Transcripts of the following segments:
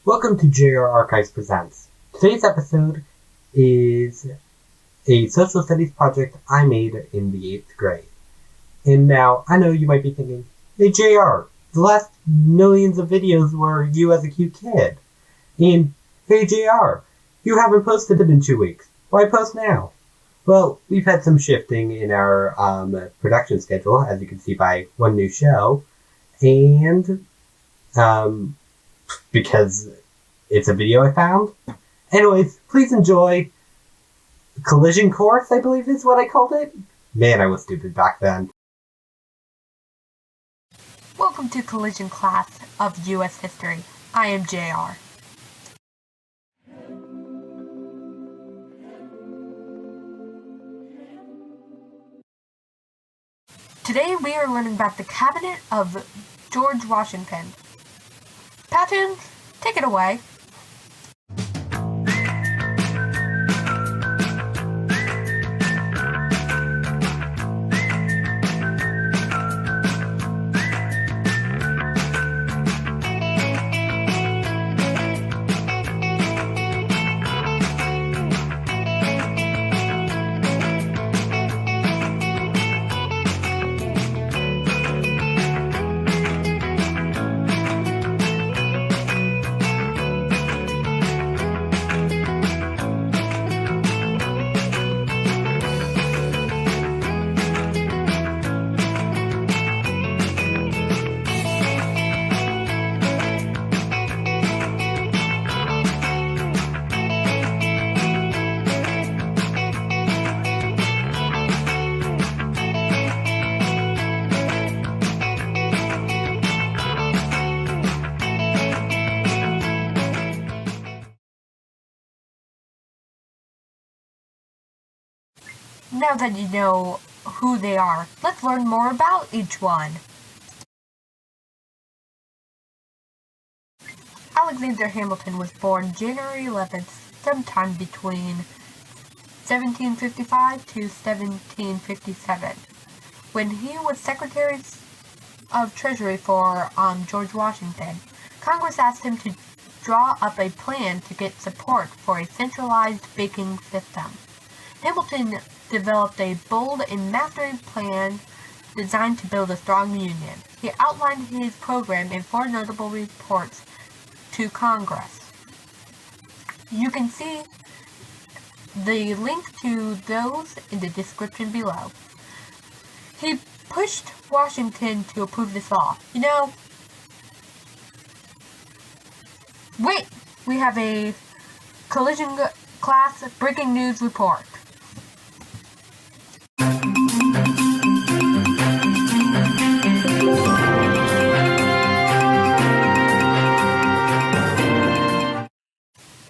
Welcome to JR Archives Presents. Today's episode is a social studies project I made in the 8th grade. And now, I know you might be thinking, hey JR, the last millions of videos were you as a cute kid. And, hey JR, you haven't posted it in 2 weeks. Why post now? Well, we've had some shifting in our production schedule, as you can see by one new show. And, because it's a video I found. Anyways, please enjoy Collision Course, I believe is what I called it. Man, I was stupid back then. Welcome to Collision Class of U.S. History. I am JR. Today we are learning about the Cabinet of George Washington. Patton, take it away. Now that you know who they are, let's learn more about each one. Alexander Hamilton was born January 11th, sometime between 1755 to 1757. When he was Secretary of Treasury for George Washington, Congress asked him to draw up a plan to get support for a centralized banking system. Hamilton developed a bold and masterly plan designed to build a strong union. He outlined his program in 4 notable reports to Congress. You can see the link to those in the description below. He pushed Washington to approve this law. Wait! We have a Collision Class breaking news report.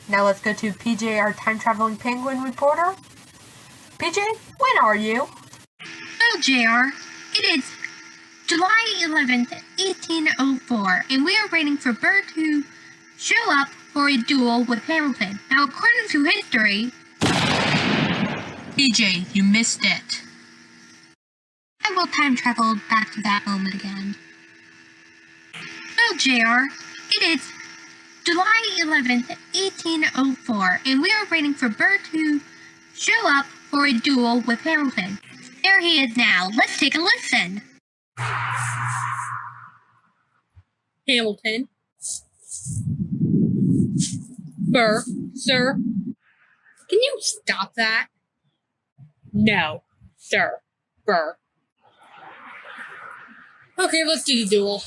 Now let's go to PJ, our time-traveling penguin reporter. PJ, when are you? Well, JR, it is July 11th, 1804, and we are waiting for Burr to show up for a duel with Hamilton. Now, according to history... PJ, you missed it. I will time travel back to that moment again. Well, JR, it is July 11th, 1804, and we are waiting for Burr to show up for a duel with Hamilton. There he is now. Let's take a listen. Hamilton. Burr, sir. Can you stop that? No, sir. Burr. Okay, let's do the duel.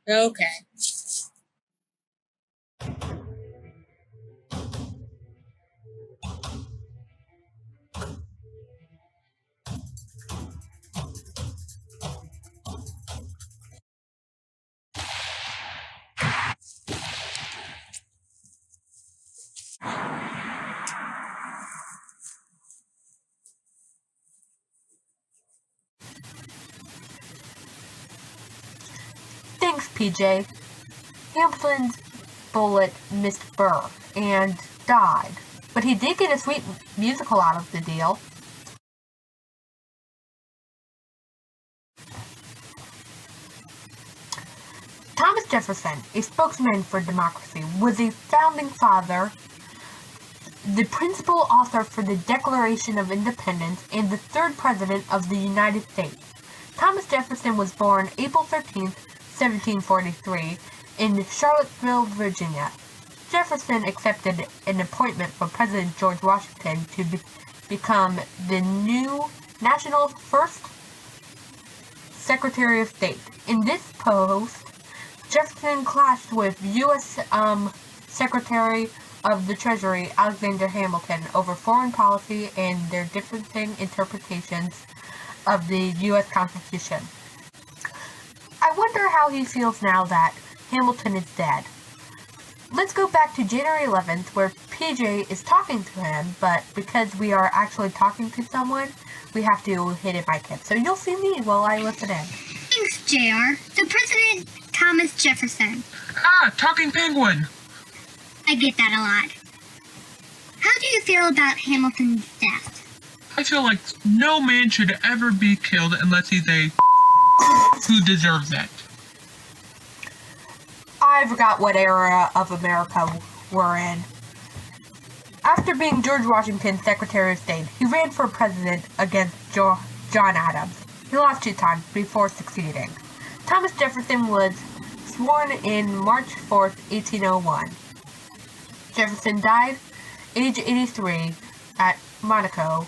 Okay. Thanks, PJ. Hamilton's bullet missed Burr and died, but he did get a sweet musical out of the deal. Thomas Jefferson, a spokesman for democracy, was a founding father, the principal author for the Declaration of Independence, and the third president of the United States. Thomas Jefferson was born April 13, 1743, in Charlottesville, Virginia. Jefferson accepted an appointment from President George Washington to become the new national's first Secretary of State. In this post, Jefferson clashed with U.S. Secretary of the Treasury Alexander Hamilton over foreign policy and their differing interpretations of the U.S. Constitution. I wonder how he feels now that Hamilton is dead. Let's go back to January 11th, where PJ is talking to him, but because we are actually talking to someone, we have to hit it by Kip. So you'll see me while I listen in. Thanks, JR. So President Thomas Jefferson. Ah, talking penguin. I get that a lot. How do you feel about Hamilton's death? I feel like no man should ever be killed unless he's a who deserves it. I forgot what era of America we're in. After being George Washington's Secretary of State, he ran for president against John Adams. He lost 2 times before succeeding. Thomas Jefferson was sworn in March 4th, 1801. Jefferson died, age 83, at Monaco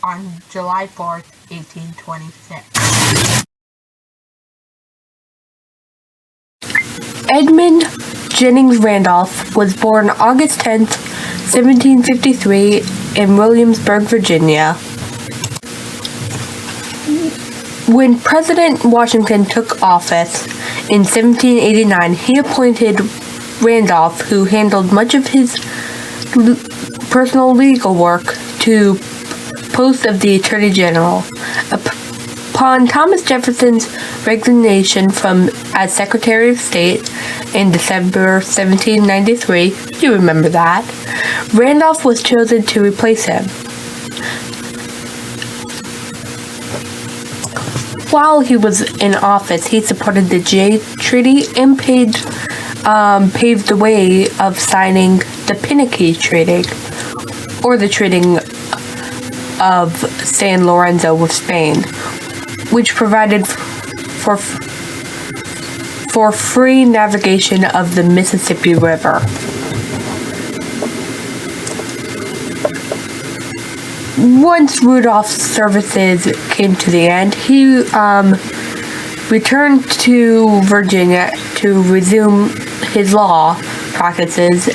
on July 4th, 1826. Edmund Jennings Randolph was born August 10th, 1753 in Williamsburg, Virginia. When President Washington took office in 1789, he appointed Randolph, who handled much of his personal legal work, to post of the Attorney General. Upon Thomas Jefferson's resignation as Secretary of State in December 1793, you remember that, Randolph was chosen to replace him. While he was in office, he supported the Jay Treaty and paved the way of signing the Piniquet Treaty, or the Treaty of San Lorenzo with Spain, which provided for free navigation of the Mississippi River. Once Randolph's services came to the end, he returned to Virginia to resume his law practices,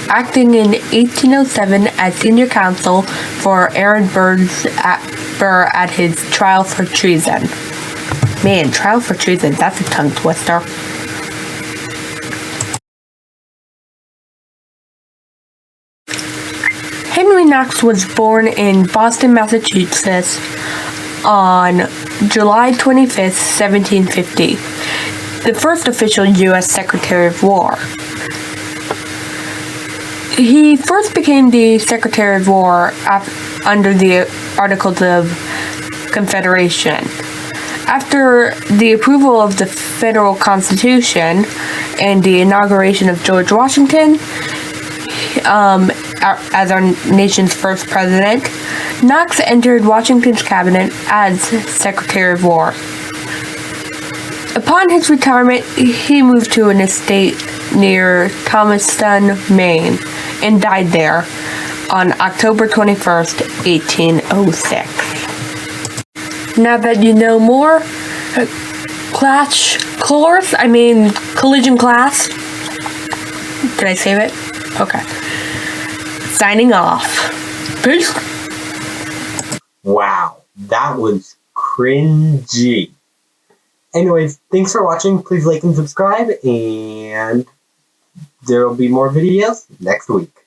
acting in 1807 as senior counsel for Aaron Burr at his trial for treason. Man, trial for treason, that's a tongue twister. Henry Knox was born in Boston, Massachusetts on July 25th, 1750, the first official U.S. Secretary of War. He first became the Secretary of War under the Articles of Confederation. After the approval of the federal Constitution and the inauguration of George Washington as our nation's first president, Knox entered Washington's cabinet as Secretary of War. Upon his retirement, he moved to an estate near Thomaston, Maine, and died there on October 21st, 1806. Now that you know more, collision class. Did I save it? Okay. Signing off. Peace. Wow, that was cringy. Anyways, thanks for watching. Please like and subscribe, and there will be more videos next week.